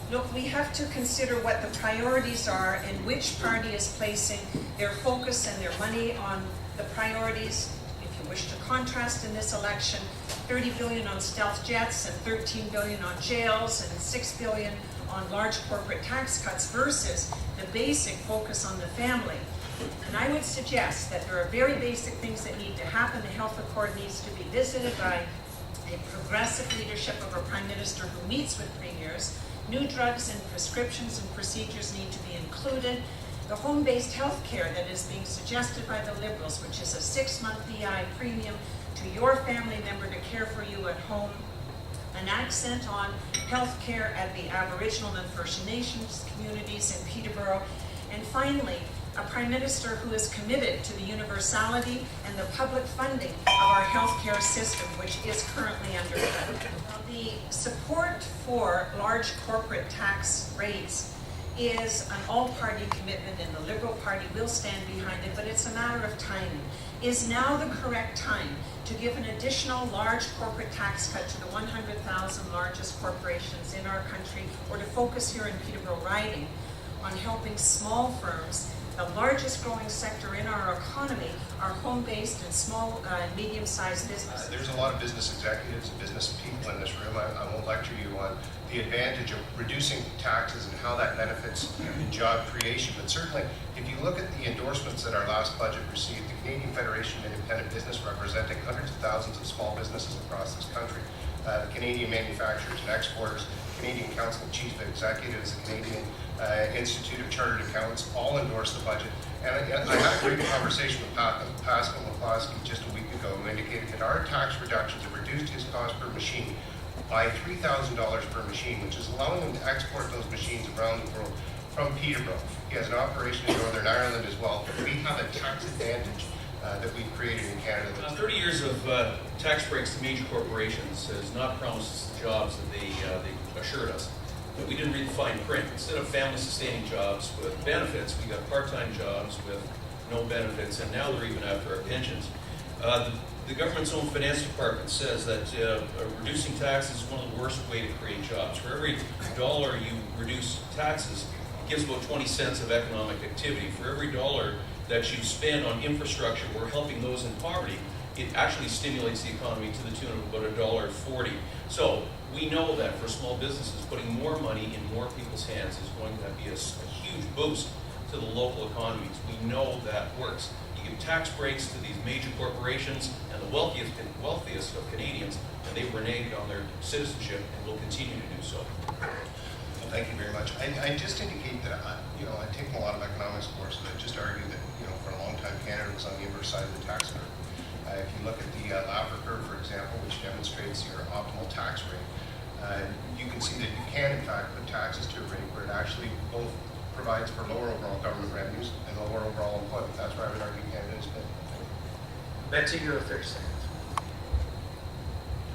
Look, we have to consider what the priorities are and which party is placing their focus and their money on the priorities. If you wish to contrast in this election, 30 billion on stealth jets and 13 billion on jails and 6 billion on large corporate tax cuts versus the basic focus on the family. And I would suggest that there are very basic things that need to happen. The health accord needs to be visited by a progressive leadership of a prime minister who meets with premiers. New drugs and prescriptions and procedures need to be included. The home-based health care that is being suggested by the Liberals, which is a 6-month EI premium to your family member to care for you at home. An accent on health care at the Aboriginal and First Nations communities in Peterborough. And finally, a Prime Minister who is committed to the universality and the public funding of our healthcare system, which is currently underfunded. The support for large corporate tax rates is an all-party commitment, and the Liberal Party will stand behind it, but it's a matter of timing. Is now the correct time to give an additional large corporate tax cut to the 100,000 largest corporations in our country, or to focus here in Peterborough riding on helping small firms? The largest growing sector in our economy are home-based and small and medium-sized businesses. There's a lot of business executives and business people in this room. I won't lecture you on the advantage of reducing taxes and how that benefits in job creation. But certainly, if you look at the endorsements that our last budget received, the Canadian Federation of Independent Business, representing hundreds of thousands of small businesses across this country, the Canadian Manufacturers and Exporters, Canadian Council of Chief Executives, the Canadian Institute of Chartered Accountants, all endorse the budget. And I had a great conversation with Pascal McCloskey just a week ago, who indicated that our tax reductions have reduced his cost per machine by $3,000 per machine, which is allowing him to export those machines around the world from Peterborough. He has an operation in Northern Ireland as well, but we have a tax advantage that we've created in Canada. 30 years of tax breaks to major corporations has not promised the jobs that they assured us. But we didn't read the fine print. Instead of family-sustaining jobs with benefits, we got part-time jobs with no benefits, and now they're even after our pensions. The government's own finance department says that reducing taxes is one of the worst way to create jobs. For every dollar you reduce taxes, it gives about 20 cents of economic activity. For every dollar that you spend on infrastructure, we're helping those in poverty, it actually stimulates the economy to the tune of about $1.40. So we know that for small businesses, putting more money in more people's hands is going to be a huge boost to the local economies. We know that works. You give tax breaks to these major corporations and the wealthiest of Canadians, and they renege on their citizenship and will continue to do so. Well, thank you very much. I just indicate that I've taken a lot of economics courses that just argue that for a long time Canada was on the inverse side of the tax curve. If you look at the Laffer curve, for example, which demonstrates your optimal tax rate, you can see that you can, in fact, put taxes to a rate where it actually both provides for lower overall government revenues and lower overall employment. That's where I would argue Canada is good. Betsy, you have 30 seconds.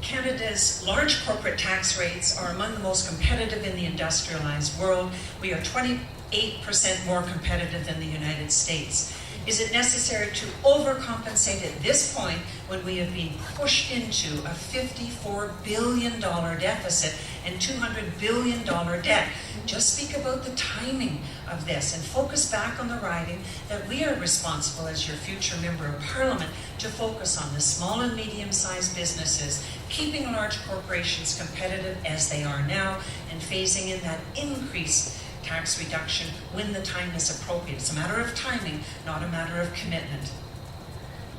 Canada's large corporate tax rates are among the most competitive in the industrialized world. We are 28% more competitive than the United States. Is it necessary to overcompensate at this point when we have been pushed into a $54 billion deficit and $200 billion debt? Just speak about the timing of this and focus back on the riding that we are responsible as your future member of parliament to focus on the small and medium-sized businesses, keeping large corporations competitive as they are now, and phasing in that increase tax reduction when the time is appropriate. It's a matter of timing, not a matter of commitment.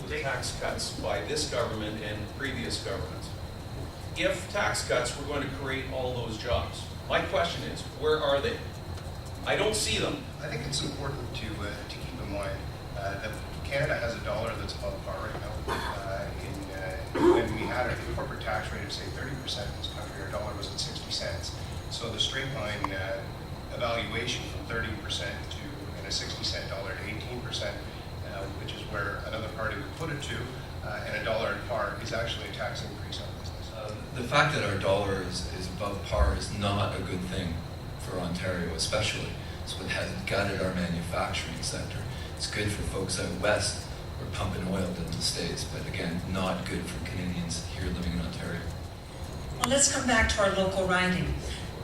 The tax cuts by this government and previous governments. If tax cuts were going to create all those jobs, my question is, where are they? I don't see them. I think it's important to keep in mind that Canada has a dollar that's above par right now. When we had a corporate tax rate of, say, 30% in this country, our dollar was at 60 cents. So the straight line evaluation from 30% to a 60-cent dollar to 18%, which is where another party would put it to, and a dollar at par is actually a tax increase on business. The fact that our dollar is above par is not a good thing for Ontario, especially. It's what has gutted our manufacturing sector. It's good for folks out west who are pumping oil into the States, but again, not good for Canadians here living in Ontario. Well, let's come back to our local riding.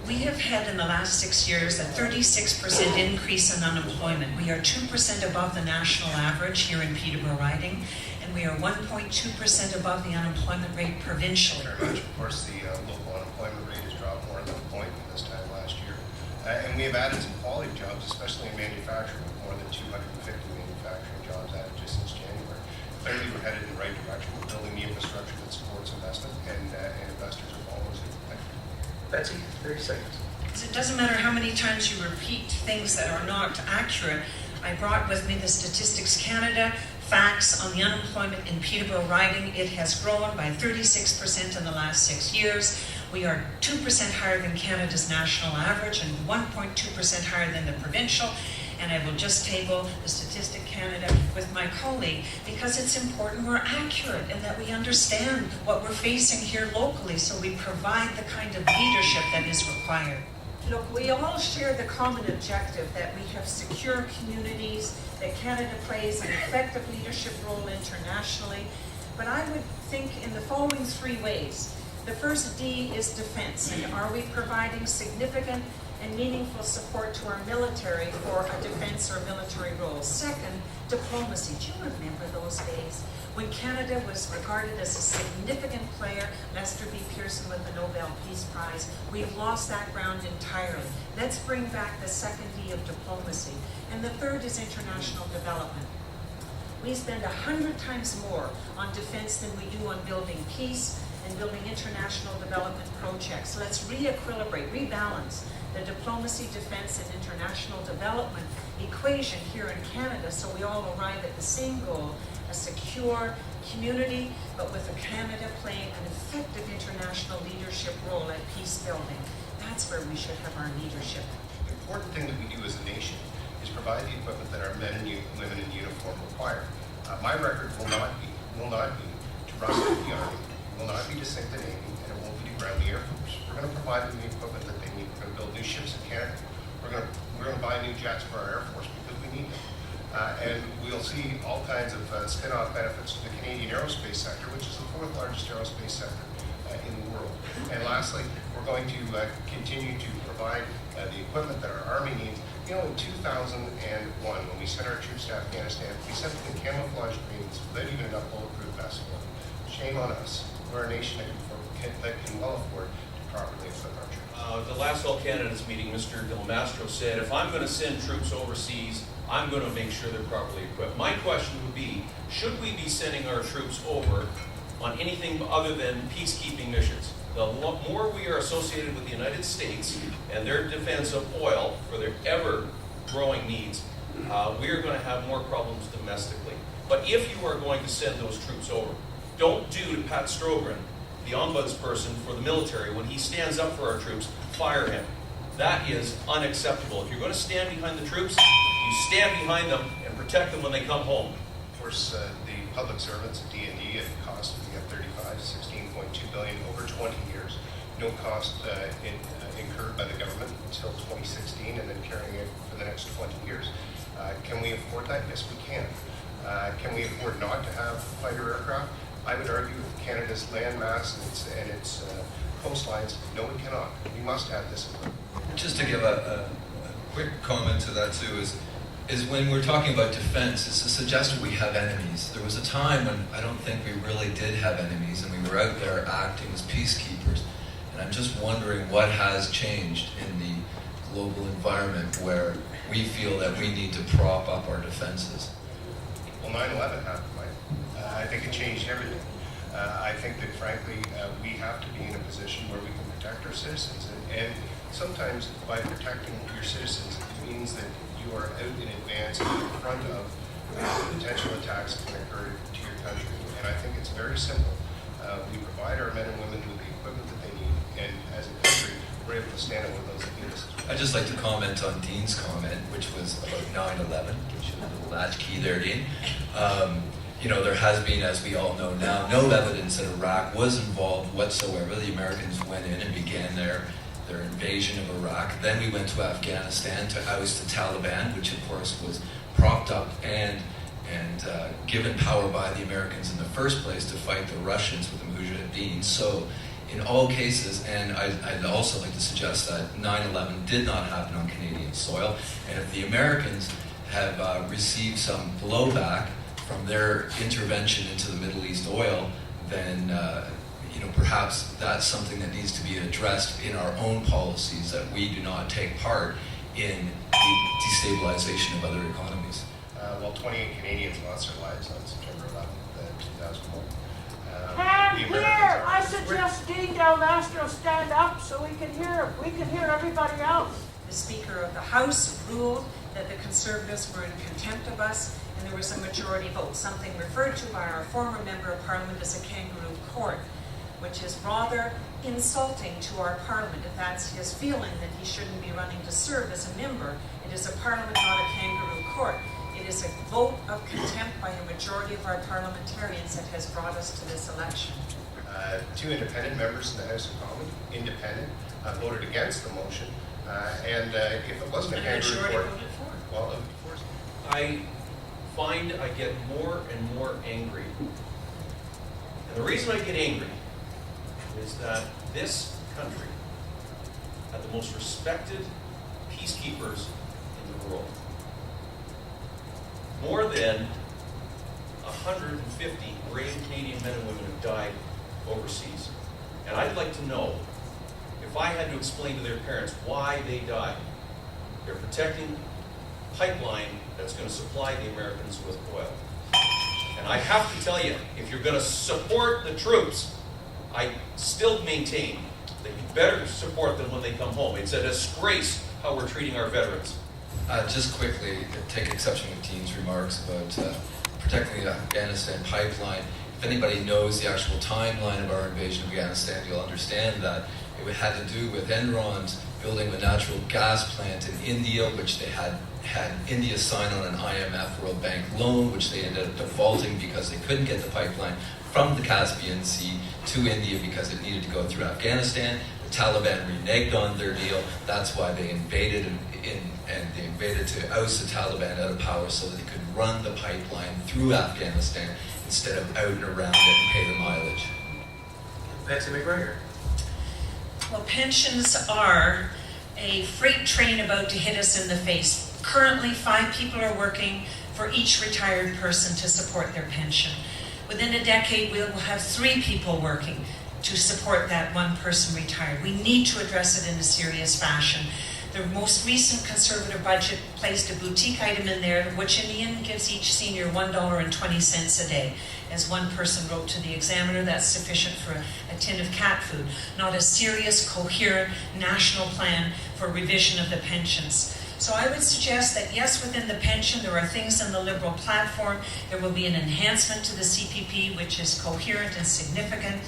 We have had in the last 6 years a 36% increase in unemployment. We are 2% above the national average here in Peterborough Riding, and we are 1.2% above the unemployment rate provincially. Very much. Of course, the local unemployment rate has dropped more than a point from this time last year. And we have added some quality jobs, especially in manufacturing, with more than 250 manufacturing jobs added just since January. Clearly, we're headed in the right direction. We're building the infrastructure that supports investment, and investors are following suit. Thank you. Betsy, 30 seconds. It doesn't matter how many times you repeat things that are not accurate. I brought with me the Statistics Canada facts on the unemployment in Peterborough Riding. It has grown by 36% in the last 6 years. We are 2% higher than Canada's national average and 1.2% higher than the provincial. And I will just table the Statistic Canada with my colleague because it's important we're accurate and that we understand what we're facing here locally so we provide the kind of leadership that is required. Look, we all share the common objective that we have secure communities, that Canada plays an effective leadership role internationally. But I would think in the following 3 ways. The first D is defense, and are we providing significant and meaningful support to our military for a defense or military role? Second, diplomacy. Do you remember those days when Canada was regarded as a significant player? Lester B. Pearson with the Nobel Peace Prize. We've lost that ground entirely. Let's bring back the second D of diplomacy. And the third is international development. We spend 100 times more on defense than we do on building peace and building international development projects. Let's re-equilibrate, rebalance the diplomacy, defense, and international development equation here in Canada so we all arrive at the same goal, a secure community, but with Canada playing an effective international leadership role at peace building. That's where we should have our leadership. The important thing that we do as a nation is provide the equipment that our men and women in uniform require. My record will not be to rustle the Army, will not be to sink the Navy, and it won't be to ground the Air Force. We're going to provide them the equipment that they need. We're going to build new ships in Canada. We're going to buy new jets for our Air Force because we need them. And we'll see all kinds of spin-off benefits to the Canadian aerospace sector, which is the 4th largest aerospace sector in the world. And lastly, we're going to continue to provide the equipment that our Army needs. You know, in 2001, when we sent our troops to Afghanistan, we sent them in camouflage greens without even enough bulletproof vests for them. Shame on us. We're a nation that can well afford to properly equip our troops. The last All Candidates meeting, Mr. Del Mastro said, if I'm going to send troops overseas, I'm going to make sure they're properly equipped. My question would be, should we be sending our troops over on anything other than peacekeeping missions? The more we are associated with the United States and their defense of oil for their ever-growing needs, we are going to have more problems domestically. But if you are going to send those troops over, don't do to Pat Strogren, the ombudsperson for the military, when he stands up for our troops, fire him. That is unacceptable. If you're going to stand behind the troops, you stand behind them and protect them when they come home. Of course, the public servants at D&D at a cost of F-35, $16.2 billion over 20 years. No cost incurred by the government until 2016 and then carrying it for the next 20 years. Can we afford that? Yes, we can. Can we afford not to have fighter aircraft? I would argue with Canada's land mass and its coastlines, no, we cannot. We must have this equipment. Just to give a quick comment to that too is when we're talking about defense, it's to suggest we have enemies. There was a time when I don't think we really did have enemies and we were out there acting as peacekeepers. And I'm just wondering what has changed in the global environment where we feel that we need to prop up our defenses. Well, 9/11 happened, Mike. I think it changed everything. I think that, frankly, we have to be in a position where we can protect our citizens. And sometimes by protecting your citizens, it means that you are out in advance in front of potential attacks that can occur to your country. And I think it's very simple. We provide our men and women with the equipment that they need. And as a country, we're able to stand up with those that need us. I'd just like to comment on Dean's comment, which was about 9/11. Gives you a little latchkey there, Dean. There has been, as we all know now, no evidence that Iraq was involved whatsoever. The Americans went in and began their invasion of Iraq. Then we went to Afghanistan to oust the Taliban, which of course was propped up and given power by the Americans in the first place to fight the Russians with the Mujahideen. So in all cases, and I'd also like to suggest that 9/11 did not happen on Canadian soil, and if the Americans have received some blowback from their intervention into the Middle East oil, then perhaps that's something that needs to be addressed in our own policies, that we do not take part in the destabilization of other economies. 28 Canadians lost their lives on September 11th, 2001. Hand The here! Americans I are- suggest Dean Del Mastro stand up so we can hear him. We can hear everybody else. The Speaker of the House ruled that the Conservatives were in contempt of us, and there was a majority vote, something referred to by our former Member of Parliament as a kangaroo court, which is rather insulting to our Parliament if that's his feeling, that he shouldn't be running to serve as a member. It is a Parliament, not a kangaroo court. It is a vote of contempt by a majority of our parliamentarians that has brought us to this election. 2 independent members in the House of Commons, independent, voted against the motion. And if it wasn't a And the kangaroo majority court, voted for. well, of course. I find I get more and more angry. And the reason I get angry is that this country had the most respected peacekeepers in the world. More than 150 brave Canadian men and women have died overseas. And I'd like to know, if I had to explain to their parents why they died. They're protecting a pipeline that's going to supply the Americans with oil. And I have to tell you, if you're going to support the troops, I still maintain that you better support them when they come home. It's a disgrace how we're treating our veterans. Just quickly, take exception with Dean's remarks about protecting the Afghanistan pipeline. If anybody knows the actual timeline of our invasion of Afghanistan, you'll understand that it had to do with Enron's building a natural gas plant in India, which they had India sign on an IMF World Bank loan, which they ended up defaulting because they couldn't get the pipeline from the Caspian Sea to India because it needed to go through Afghanistan. The Taliban reneged on their deal. That's why they invaded and they invaded to oust the Taliban out of power so that they could run the pipeline through Afghanistan instead of out and around it and pay the mileage. Betsy McGregor. Well, pensions are a freight train about to hit us in the face. Currently, 5 people are working for each retired person to support their pension. Within a decade, we'll have 3 people working to support that one person retired. We need to address it in a serious fashion. The most recent Conservative budget placed a boutique item in there, which in the end gives each senior $1.20 a day. As one person wrote to the Examiner, that's sufficient for a tin of cat food, not a serious, coherent national plan for revision of the pensions. So I would suggest that yes, within the pension, there are things in the Liberal platform. There will be an enhancement to the CPP, which is coherent and significant.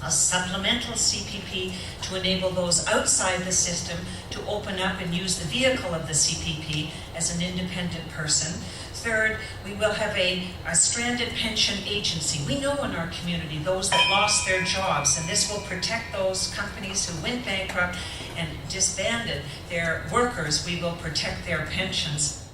A supplemental CPP to enable those outside the system to open up and use the vehicle of the CPP as an independent person. Third, we will have a stranded pension agency. We know in our community those that lost their jobs, and this will protect those companies who went bankrupt and disbanded their workers. We will protect their pensions.